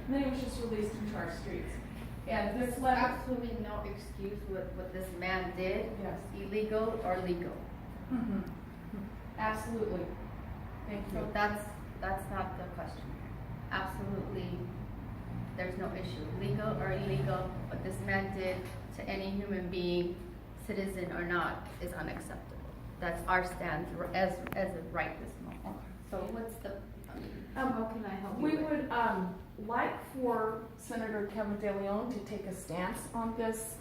And then he was just released into our streets. And this letter, Absolutely no excuse what this man did, yes, illegal or legal. mhm, absolutely. Thank So you. that's not the question. Absolutely, there's no issue, legal or illegal, what this man did to any human being, citizen or not, is unacceptable. That's our stance as of right this moment. So what's the, how can I help you We with? would like for Senator Kevin De Leon to take a stance on this.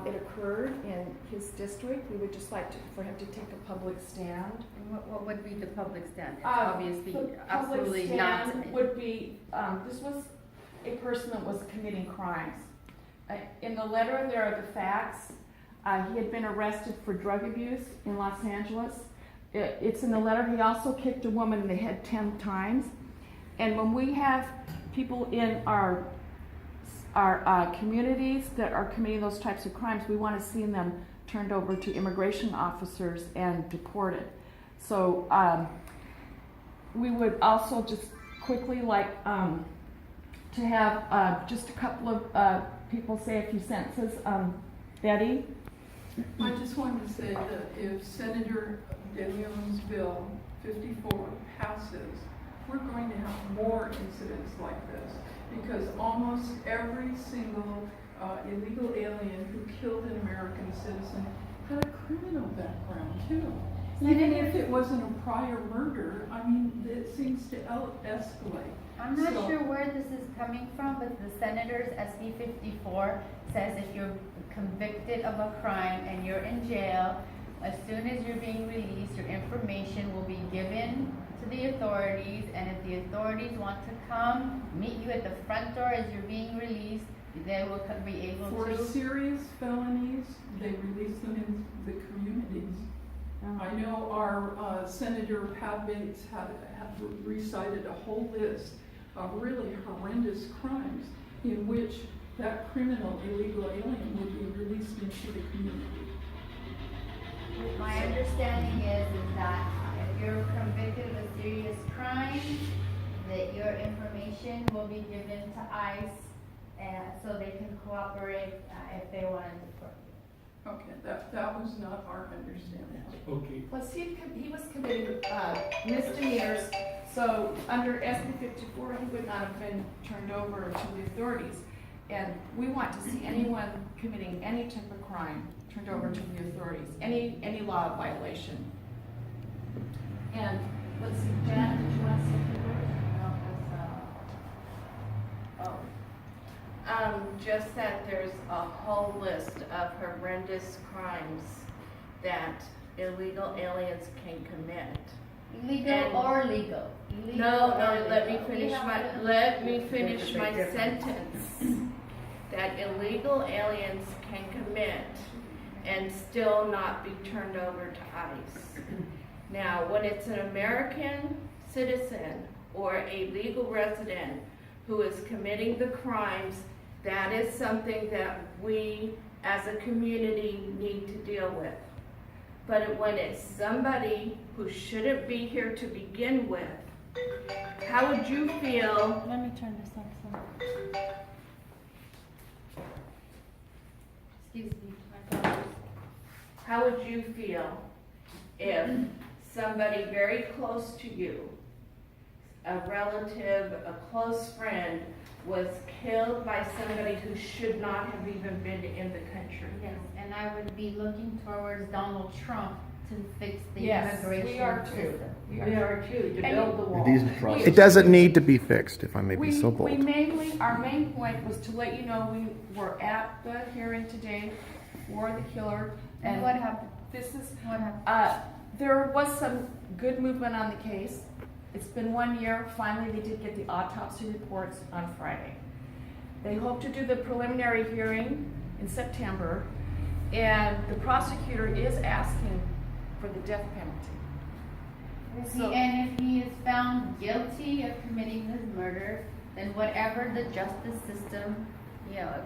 It occurred in his district. We would just like for him to take a public stand. What would be the public stand? It's The obviously public absolutely not. stand would be, this was a person that was committing crimes. In the letter, there are the facts. He had been arrested for drug abuse in Los Angeles. It's in the letter. He also kicked a woman in the head 10 times. And when we have people in our communities that are committing those types of crimes, we want to see them turned over to immigration officers and deported. So we would also just quickly like to have just a couple of people say a few sentences. Betty? I just wanted to say that if Senator De Leon's bill 54 passes, we're going to have more incidents like this, because almost every single illegal alien who killed an American citizen had a criminal background too. Even if it wasn't a prior murder, I mean, it seems to escalate. I'm not So- sure where this is coming from, but the Senator's SB 54 says if you're convicted of a crime and you're in jail, as soon as you're being released, your information will be given to the authorities, and if the authorities want to come meet you at the front door as you're being released, they will be able For to. serious felonies, they release them in the communities. I know our Senator Pat Bates had recited a whole list of really horrendous crimes in which that criminal illegal alien would be released into the community. My understanding is that if you're convicted of a serious crime, that your information will be given to ICE, and so they can cooperate if they want to deport you. Okay, that was not our understanding. Okay. Plus, he was committing misdemeanors, so under SB 54, he would not have been turned over to the authorities. And we want to see anyone committing any type of crime turned over to the authorities, any law violation. And let's see, Janet, did you want to say a few words? Just that there's a whole list of horrendous crimes that illegal aliens can commit. Illegal And- or legal? Illegal No, or let me legal? finish We have my, to- let me finish my sentence. That illegal aliens can commit and still not be turned over to ICE. Now, when it's an American citizen or a legal resident who is committing the crimes, that is something that we as a community need to deal with. But when it's somebody who shouldn't be here to begin with, how would you feel? Let me turn this on. Excuse me, my apologies. How would you feel if somebody very close to you, a relative, a close friend, was killed by somebody who should not have even been in the country? Yes, and I would be looking towards Donald Trump to fix the Yes, immigration we are too. system. We are too, to And- build the wall. These It It doesn't need to be fixed, if I may be so We bold. mainly, our main point was to let you know we were at the hearing today for the killer. And what happened? This is, What happened? there was some good movement on the case. It's been 1 year. Finally, they did get the autopsy reports on Friday. They hope to do the preliminary hearing in September, and the prosecutor is asking for the death penalty. So- And if he is found guilty of committing this murder, then whatever the justice system,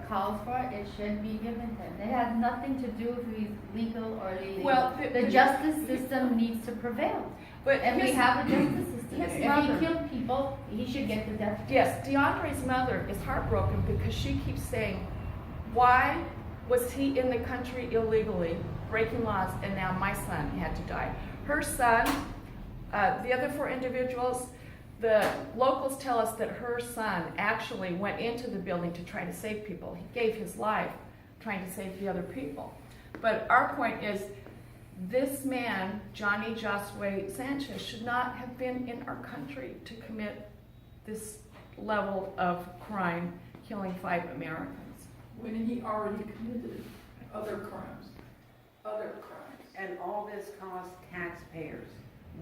calls for, it should be given to him. It has nothing to do if he's legal or illegal. Well, The justice system needs to prevail. But And we his- have a justice system. his If mother- he killed people, he should get the death. Yes, DeAndre's mother is heartbroken because she keeps saying, why was he in the country illegally, breaking laws, and now my son had to die? Her son, the other 4 individuals, the locals tell us that her son actually went into the building to try to save people. He gave his life trying to save the other people. But our point is, this man, Johnny Josue Sanchez, should not have been in our country to commit this level of crime, killing 5 Americans. When he already committed other crimes. And all this costs taxpayers.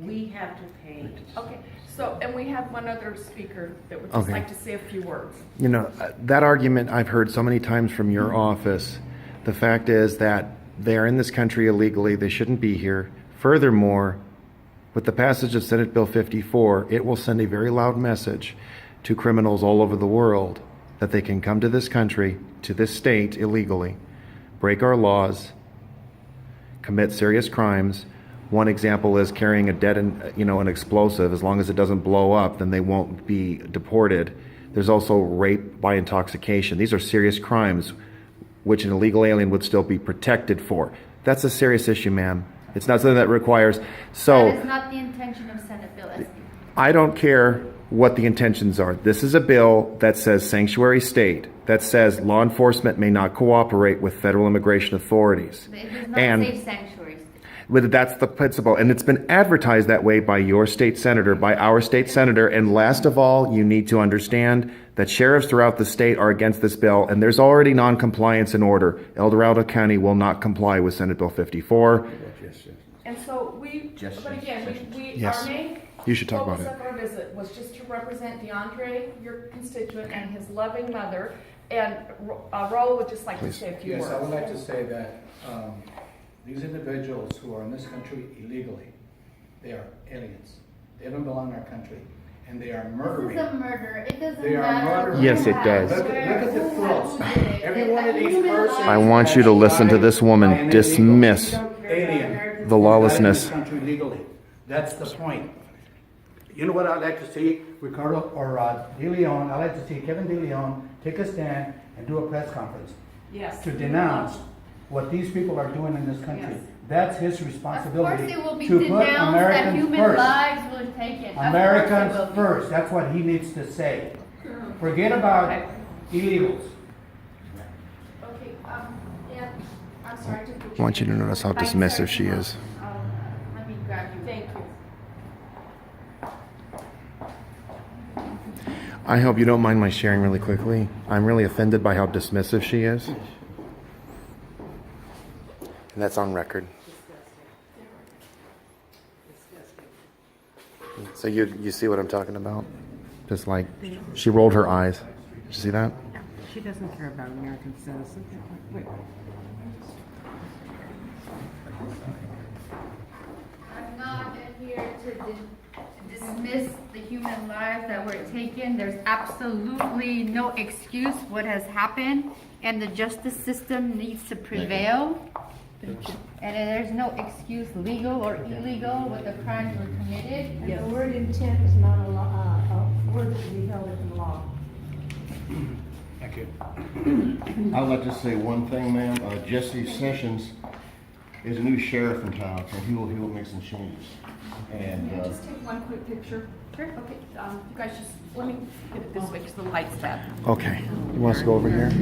We have to pay. Okay, so, and we have one other speaker that would just Okay. like to say a few words. You know, that argument I've heard so many times from your office. The fact is that they are in this country illegally. They shouldn't be here. Furthermore, with the passage of Senate Bill 54, it will send a very loud message to criminals all over the world that they can come to this country, to this state illegally, break our laws, commit serious crimes. One example is carrying an explosive. As long as it doesn't blow up, then they won't be deported. There's also rape by intoxication. These are serious crimes which an illegal alien would still be protected for. That's a serious issue, ma'am. It's not something that requires. So That is not the intention of Senate Bill SB. I don't care what the intentions are. This is a bill that says sanctuary state, that says law enforcement may not cooperate with federal immigration authorities. It does not And say sanctuaries. but that's the principle, and it's been advertised that way by your state senator, by our state senator. And last of all, you need to understand that sheriffs throughout the state are against this bill, and there's already non-compliance in order. El Dorado County will not comply with Senate Bill 54. And so but again, Yes. our main You should talk about focus it. of our visit was just to represent DeAndre, your constituent, and his loving mother. And Raul would just like to say a few Yes, words. I would like to say that these individuals who are in this country illegally, they are aliens. They don't belong in our country, and they are This murdering. is a murder. It doesn't They are matter. murdering. Yes, who it does. has Look at the who quotes. has who did it. Every one of these Human persons. lives I want you to listen to this woman By an dismiss illegal alien. the lawlessness. Not in this country legally. That's the point. You know what I'd like to see, Ricardo or De Leon, I'd like to see Kevin De Leon take a stand and do a press conference Yes. to denounce what these people are doing in this country. Yes. That's his Of responsibility. course it will be to put denounced that Americans human first. lives were taken. Of course it Americans will be. first. That's what he needs to say. Forget about illegals. Okay, and I'm sorry to put I want you to notice how Vice dismissive Chair, she come on. is. Let me grab you. Thank you. I hope you don't mind my sharing really quickly. I'm really offended by how dismissive she is. And that's on record. So you see what I'm talking about? Just like, she rolled her eyes. Did you see that? She doesn't care about American citizens. I'm not here to dismiss the human lives that were taken. There's absolutely no excuse what has happened, and the justice system needs to prevail. And there's no excuse, legal or illegal, what the crimes were committed. And the word intent is not a word that can be held in the law. Thank you. I'd like to say one thing, ma'am. Jesse Sessions is a new sheriff in town, and he will make some changes. And Can I just take one quick picture? Sure. Okay, you guys just, let me get it this way because the light's bad. Okay. You want us to go over here?